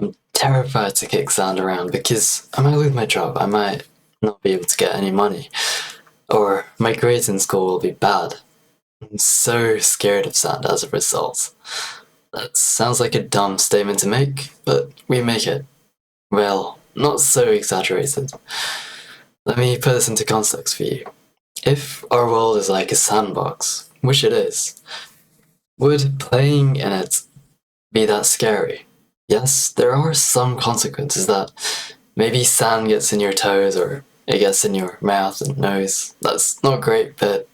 I'm terrified to kick sand around because I might lose my job, I might not be able to get any money, or my grades in school will be bad. I'm so scared of sand as a result. That sounds like a dumb statement to make, but we make it. Well, not so exaggerated. Let me put this into context for you. If our world is like a sandbox, which it is, would playing in it be that scary? Yes, there are some consequences that maybe sand gets in your toes or it gets in your mouth and nose. That's not great, but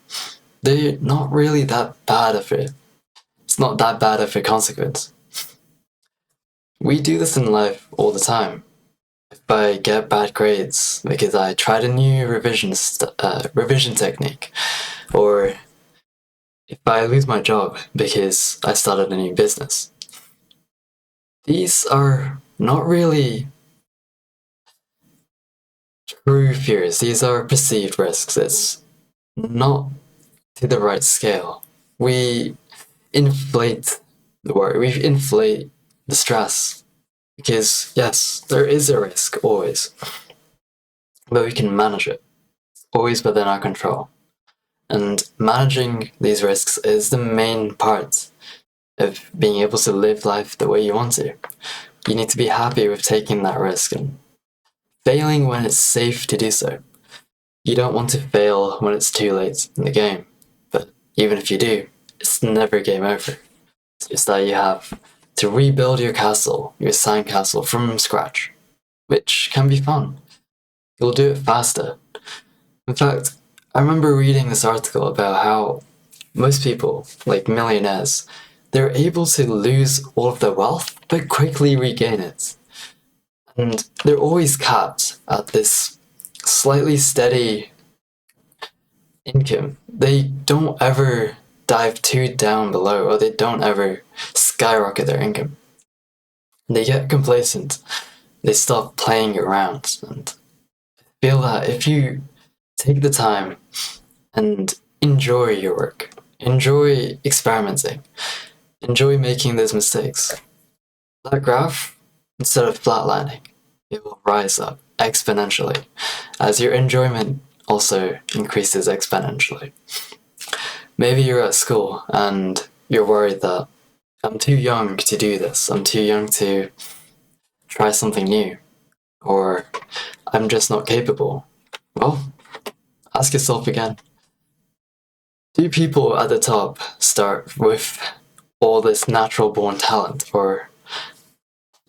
they're not really that bad of it. It's not that bad of a consequence. We do this in life all the time. If I get bad grades because I tried a new revision technique, or if I lose my job because I started a new business, these are not really true fears. These are perceived risks. It's not to the right scale. We inflate the worry. We inflate the stress because yes, there is a risk always, but we can manage it. It's always within our control. And managing these risks is the main part of being able to live life the way you want to. You need to be happy with taking that risk and failing when it's safe to do so. You don't want to fail when it's too late in the game, but even if you do, it's never game over. It's just that you have to rebuild your castle, your sandcastle from scratch, which can be fun. You'll do it faster. In fact, I remember reading this article about how most people, like millionaires, they're able to lose all of their wealth but quickly regain it. And they're always capped at this slightly steady income. They don't ever dive too down below, or they don't ever skyrocket their income. They get complacent. They stop playing around and feel that if you take the time and enjoy your work, enjoy experimenting, enjoy making those mistakes, that graph, instead of flatlining, it will rise up exponentially as your enjoyment also increases exponentially. Maybe you're at school and you're worried that I'm too young to do this, I'm too young to try something new, or I'm just not capable. Well, ask yourself again. Do people at the top start with all this natural born talent, or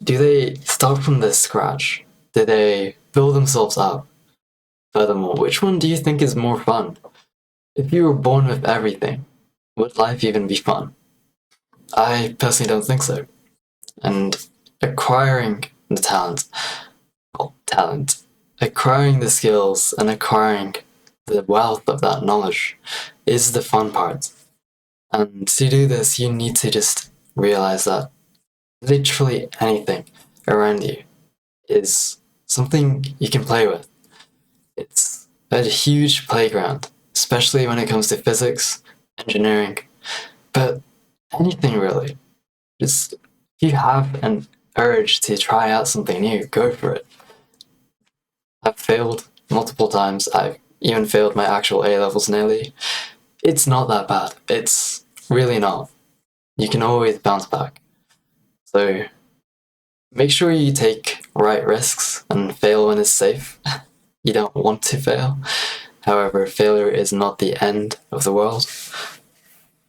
do they start from the scratch? Do they build themselves up? Furthermore, which one do you think is more fun? If you were born with everything, would life even be fun? I personally don't think so. And acquiring the talent, acquiring the skills and acquiring the wealth of that knowledge is the fun part. And to do this, you need to just realize that literally anything around you is something you can play with. It's a huge playground, especially when it comes to physics, engineering, but anything really. Just if you have an urge to try out something new, go for it. I've failed multiple times. I've even failed my actual A levels nearly. It's not that bad. It's really not. You can always bounce back. So make sure you take right risks and fail when it's safe. You don't want to fail. However, failure is not the end of the world.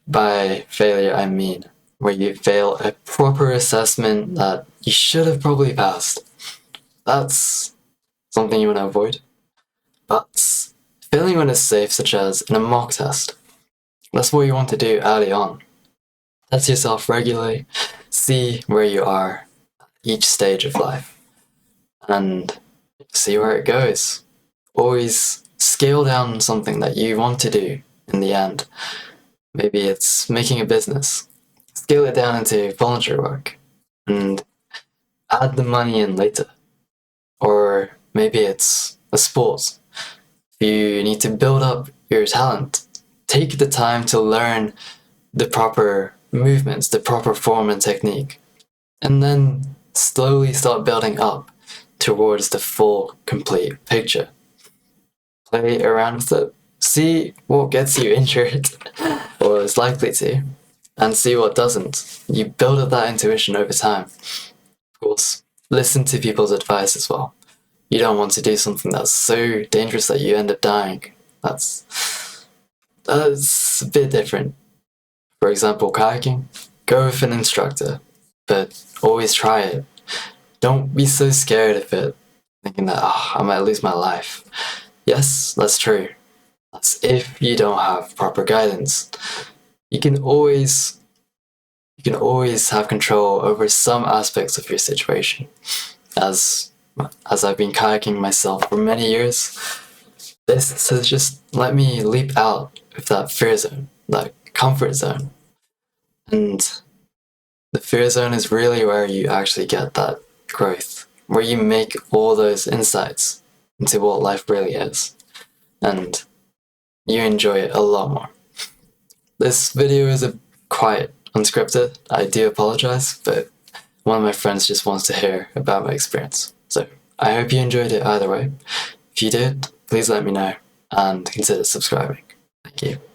By failure, I mean where you fail a proper assessment that you should have probably passed. That's something you want to avoid. But failing when it's safe, such as in a mock test, that's what you want to do early on. Test yourself regularly, see where you are at each stage of life, and see where it goes. Always scale down something that you want to do in the end. Maybe it's making a business. Scale it down into voluntary work and add the money in later. Or maybe it's a sport. If you need to build up your talent, take the time to learn the proper movements, the proper form and technique, and then slowly start building up towards the full, complete picture. Play around with it, see what gets you injured, or is likely to, and see what doesn't. You build up that intuition over time. Of course, listen to people's advice as well. You don't want to do something that's so dangerous that you end up dying. That's a bit different. For example, kayaking, go with an instructor, but always try it. Don't be so scared of it, thinking that, I might lose my life. Yes, that's true. That's if you don't have proper guidance. You can always have control over some aspects of your situation. As I've been kayaking myself for many years, this has just let me leap out of that fear zone, that comfort zone. And the fear zone is really where you actually get that growth, where you make all those insights into what life really is. And you enjoy it a lot more. This video is quite unscripted. I do apologize, but one of my friends just wants to hear about my experience. So I hope you enjoyed it either way. If you did, please let me know and consider subscribing. Thank you.